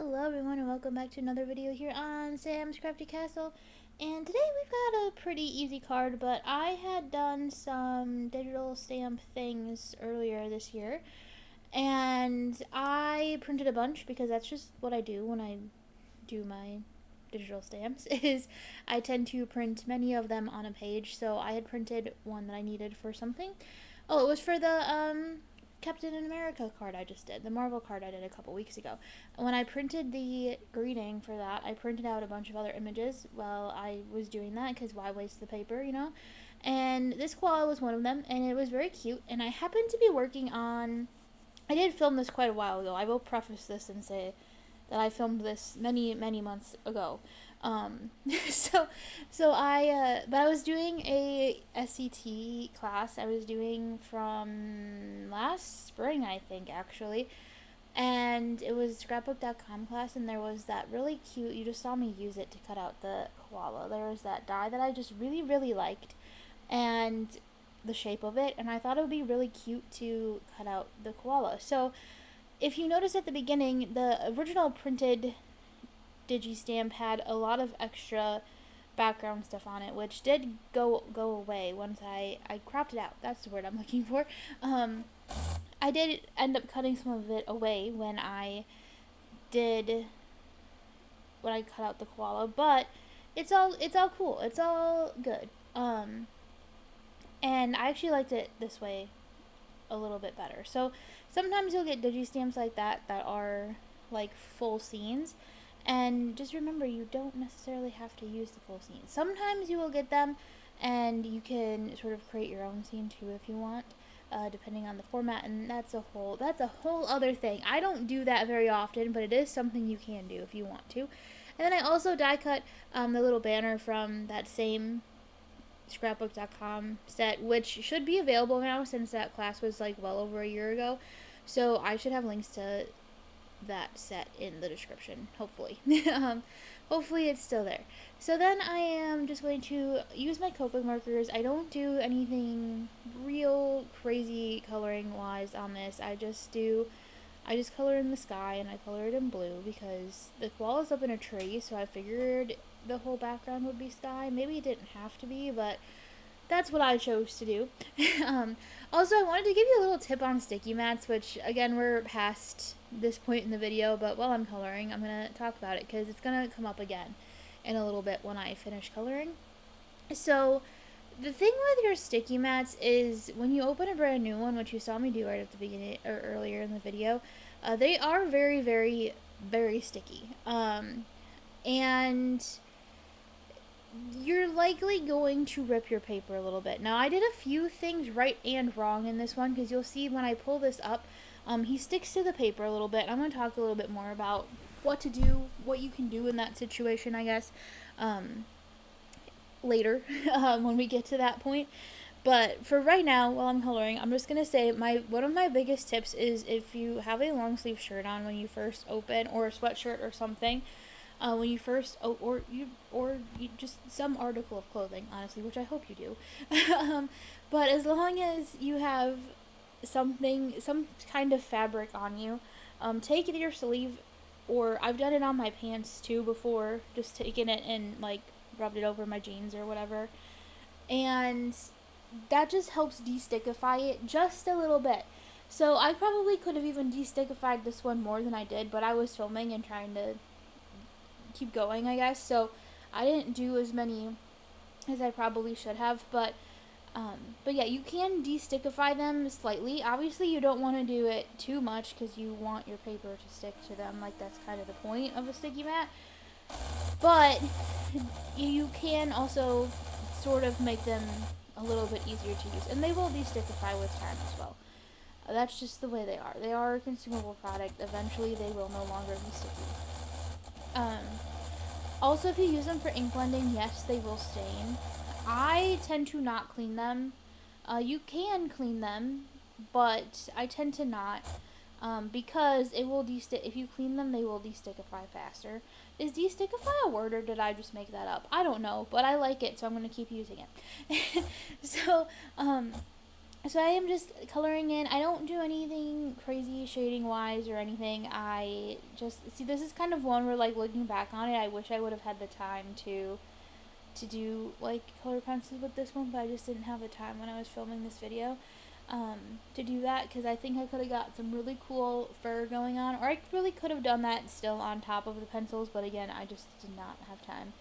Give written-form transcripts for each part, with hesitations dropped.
Hello everyone and welcome back to another video here on Sam's Crafty Castle. And today we've got a pretty easy card, but I had done some digital stamp things earlier this year. And I printed a bunch because that's just what I do when I do my digital stamps is I tend to print many of them on a page. So I had printed one that I needed for something. Oh, it was for the Captain America card I just did, the Marvel card I did a couple weeks ago. When I printed the greeting for that, I printed out a bunch of other images while I was doing that, because why waste the paper, you know? And this koala was one of them, and it was very cute, and I happened to be working on... I did film this quite a while ago. I will preface this and say that I filmed this many, many months ago. Um, so, but I was doing a SCT class. I was doing from last spring, I think, actually. And it was scrapbook.com class, and there was that really cute, you just saw me use it to cut out the koala. There was that die that I just really, really liked, and the shape of it, and I thought it would be really cute to cut out the koala. So, if you notice at the beginning, the original printed Digistamp had a lot of extra background stuff on it, which did go away once I cropped it out. That's the word I'm looking for. I did end up cutting some of it away when I cut out the koala, but it's all cool. It's all good. And I actually liked it this way a little bit better. So sometimes you'll get Digistamps like that are like full scenes. And just remember, you don't necessarily have to use the full scene. Sometimes you will get them, and you can sort of create your own scene too if you want, depending on the format. And that's a whole other thing. I don't do that very often, but it is something you can do if you want to. And then I also die cut the little banner from that same scrapbook.com set, which should be available now since that class was like well over a year ago. So I should have links to that set in the description, hopefully. Hopefully it's still there. So then I am just going to use my Copic markers. I don't do anything real crazy coloring wise on this. I just color in the sky, and I color it in blue because the koala is up in a tree, so I figured the whole background would be sky. Maybe it didn't have to be, but that's what I chose to do. Also, I wanted to give you a little tip on sticky mats, which, again, we're past this point in the video, but while I'm coloring, I'm going to talk about it because it's going to come up again in a little bit when I finish coloring. So, the thing with your sticky mats is when you open a brand new one, which you saw me do right at the beginning or earlier in the video, they are very, very, very sticky. And you're likely going to rip your paper a little bit. Now, I did a few things right and wrong in this one, because you'll see when I pull this up, he sticks to the paper a little bit. I'm going to talk a little bit more about what to do, what you can do in that situation, I guess, later, when we get to that point. But for right now, while I'm coloring, I'm just going to say one of my biggest tips is if you have a long sleeve shirt on when you first open, or a sweatshirt or something, when you first, or you just some article of clothing, honestly, which I hope you do. But as long as you have some kind of fabric on you, take it to your sleeve, or I've done it on my pants too before, just taken it and like rubbed it over my jeans or whatever, and that just helps de-stickify it just a little bit. So I probably could have even de-stickified this one more than I did, but I was filming and trying to keep going, I guess, so I didn't do as many as I probably should have, but yeah, you can de-stickify them slightly. Obviously, you don't want to do it too much because you want your paper to stick to them, like that's kind of the point of a sticky mat, but you can also sort of make them a little bit easier to use, and they will de-stickify with time as well. That's just the way they are. They are a consumable product. Eventually, they will no longer be sticky. Also, if you use them for ink blending, yes, they will stain. I tend to not clean them. You can clean them, but I tend to not, because it will if you clean them, they will de-stickify faster. Is de-stickify a word, or did I just make that up? I don't know, but I like it, so I'm going to keep using it. So, So I am just coloring in. I don't do anything crazy shading wise or anything. I just see, this is kind of one where, like, looking back on it, I wish I would have had the time to do like color pencils with this one, but I just didn't have the time when I was filming this video to do that, because I think I could have got some really cool fur going on, or I really could have done that still on top of the pencils, but again, I just did not have time.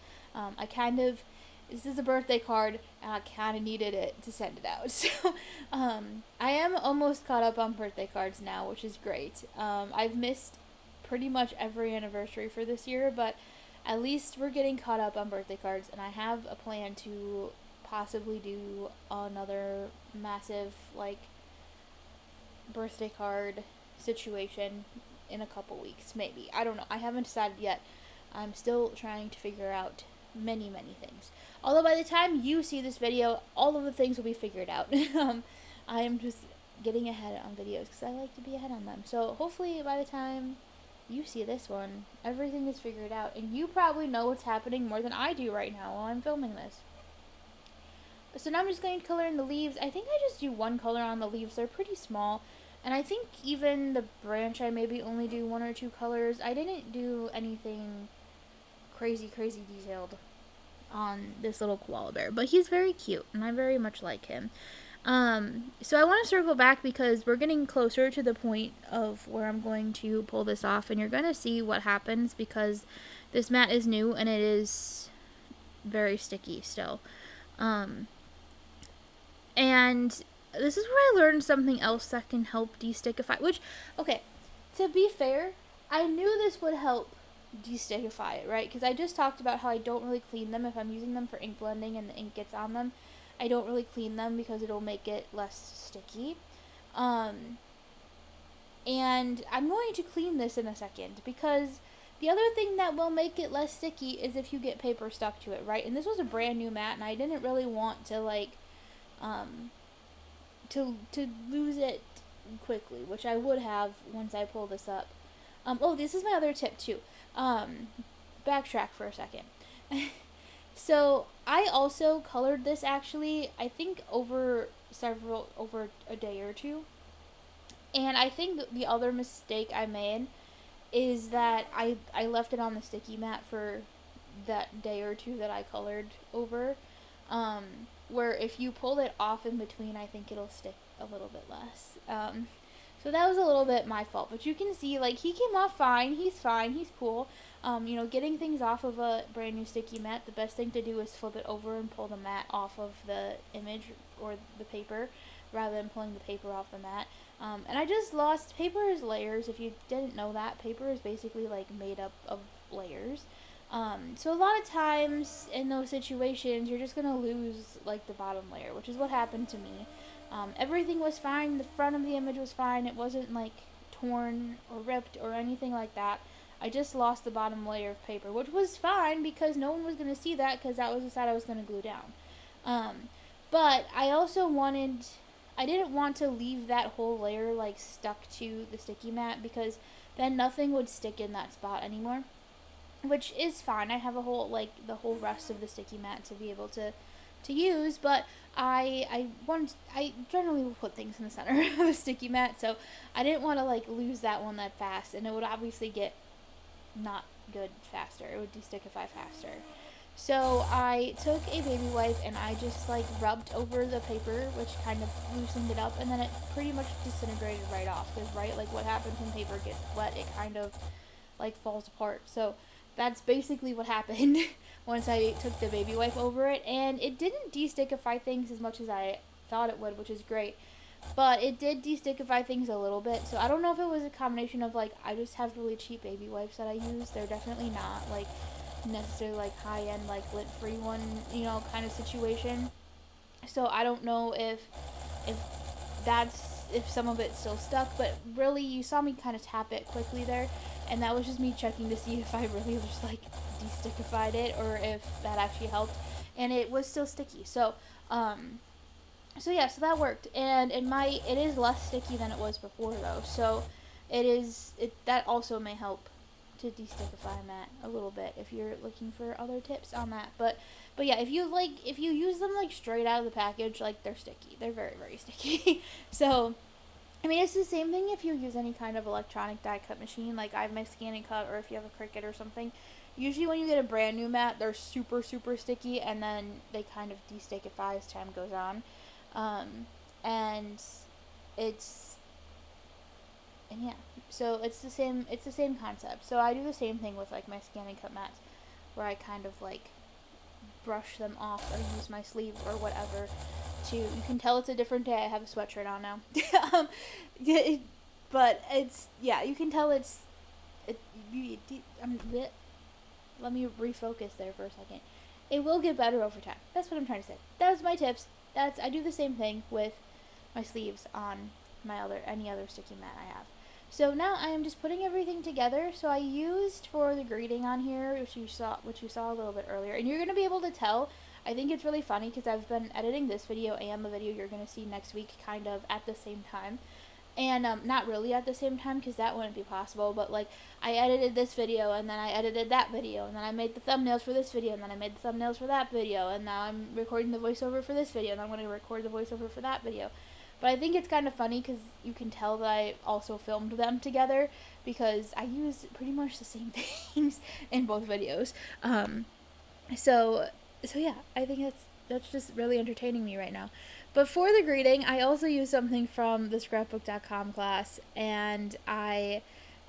I kind of, this is a birthday card, and I kind of needed it to send it out. So I am almost caught up on birthday cards now, which is great. I've missed pretty much every anniversary for this year, but at least we're getting caught up on birthday cards, and I have a plan to possibly do another massive, like, birthday card situation in a couple weeks, maybe. I don't know. I haven't decided yet. I'm still trying to figure out many, many things. Although by the time you see this video, all of the things will be figured out. I am just getting ahead on videos because I like to be ahead on them. So hopefully by the time you see this one, everything is figured out, and you probably know what's happening more than I do right now while I'm filming this. So now I'm just going to color in the leaves. I think I just do one color on the leaves. They're pretty small. And I think even the branch, I maybe only do one or two colors. I didn't do anything crazy detailed on this little koala bear, but he's very cute, and I very much like him. So I want to circle back because we're getting closer to the point of where I'm going to pull this off, and you're going to see what happens because this mat is new and it is very sticky still. And this is where I learned something else that can help destickify, which, okay, to be fair, I knew this would help destickify it, right? Because I just talked about how I don't really clean them if I'm using them for ink blending and the ink gets on them. I don't really clean them because it'll make it less sticky. And I'm going to clean this in a second because the other thing that will make it less sticky is if you get paper stuck to it, right? And this was a brand new mat, and I didn't really want to, like, to lose it quickly, which I would have once I pull this up. Oh, this is my other tip too. Backtrack for a second. So I also colored this actually, I think over a day or two. And I think the other mistake I made is that I left it on the sticky mat for that day or two that I colored over. Where if you pull it off in between, I think it'll stick a little bit less. So that was a little bit my fault. But you can see, like, he came off fine. He's fine. He's cool. Getting things off of a brand new sticky mat, the best thing to do is flip it over and pull the mat off of the image or the paper rather than pulling the paper off the mat. And I just lost, paper is layers. If you didn't know that, paper is basically, like, made up of layers. So a lot of times in those situations, you're just going to lose, like, the bottom layer, which is what happened to me. Everything was fine. The front of the image was fine. It wasn't, like, torn or ripped or anything like that. I just lost the bottom layer of paper, which was fine because no one was going to see that because that was the side I was going to glue down. But I also I didn't want to leave that whole layer, like, stuck to the sticky mat because then nothing would stick in that spot anymore. Which is fine. I have the whole rest of the sticky mat to be able to use, but I generally will put things in the center of the sticky mat, so I didn't want to, like, lose that one that fast, and it would obviously get not good faster. It would destickify faster. So I took a baby wipe and I just, like, rubbed over the paper, which kind of loosened it up, and then it pretty much disintegrated right off, because, right, like, what happens when paper gets wet, it kind of, like, falls apart. So that's basically what happened once I took the baby wipe over it, and it didn't destickify things as much as I thought it would, which is great, but it did destickify things a little bit. So I don't know if it was a combination of, like, I just have really cheap baby wipes that I use. They're definitely not, like, necessarily, like, high-end, like, lint-free one, kind of situation. So I don't know if some of it's still stuck, but really, you saw me kind of tap it quickly there, and that was just me checking to see if I really just, like, destickified it or if that actually helped, and it was still sticky. So so that worked, and it is less sticky than it was before though, so that also may help to destickify a mat a little bit if you're looking for other tips on that. But yeah, if you use them like straight out of the package, like they're sticky. They're very, very sticky. So I mean, it's the same thing if you use any kind of electronic die cut machine. Like I have my scan and cut, or if you have a Cricut or something. Usually when you get a brand new mat, they're super, super sticky, and then they kind of destickify as time goes on. And it's, and yeah, so it's the same concept. So I do the same thing with like my scan and cut mats, where I kind of like brush them off or use my sleeve or whatever to, you can tell it's a different day. I have a sweatshirt on now. But it's, yeah, you can tell it's, let me refocus there for a second. It will get better over time. That's what I'm trying to say. That was my tips. I do the same thing with my sleeves on any other sticky mat I have. So now I am just putting everything together. So I used for the greeting on here, which you saw a little bit earlier, and you're gonna be able to tell. I think it's really funny because I've been editing this video and the video you're gonna see next week kind of at the same time. And not really at the same time because that wouldn't be possible, but like I edited this video and then I edited that video and then I made the thumbnails for this video and then I made the thumbnails for that video and now I'm recording the voiceover for this video and I'm going to record the voiceover for that video. But I think it's kind of funny because you can tell that I also filmed them together because I use pretty much the same things in both videos. So yeah, I think that's just really entertaining me right now. But for the greeting, I also used something from the scrapbook.com class, and they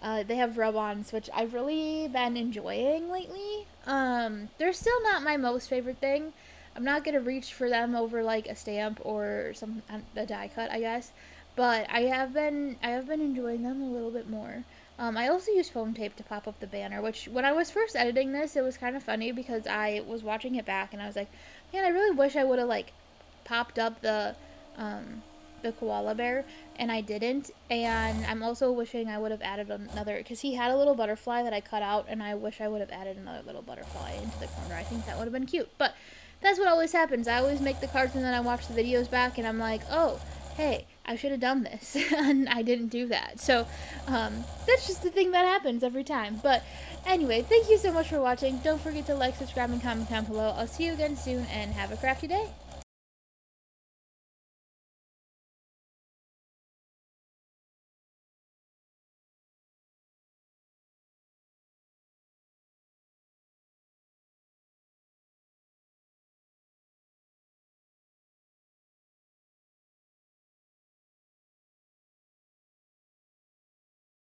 have rub-ons, which I've really been enjoying lately. They're still not my most favorite thing. I'm not gonna reach for them over like a stamp or a die cut, I guess. But I have been enjoying them a little bit more. I also used foam tape to pop up the banner, which when I was first editing this, it was kind of funny because I was watching it back and I was like, man, I really wish I would have like popped up the koala bear, and I didn't. And I'm also wishing I would have added another, because he had a little butterfly that I cut out, and I wish I would have added another little butterfly into the corner. I think that would have been cute. But that's what always happens. I always make the cards and then I watch the videos back and I'm like, oh, hey, I should have done this, and I didn't do that. So that's just the thing that happens every time. But anyway, thank you so much for watching. Don't forget to like, subscribe, and comment down below. I'll see you again soon, and have a crafty day.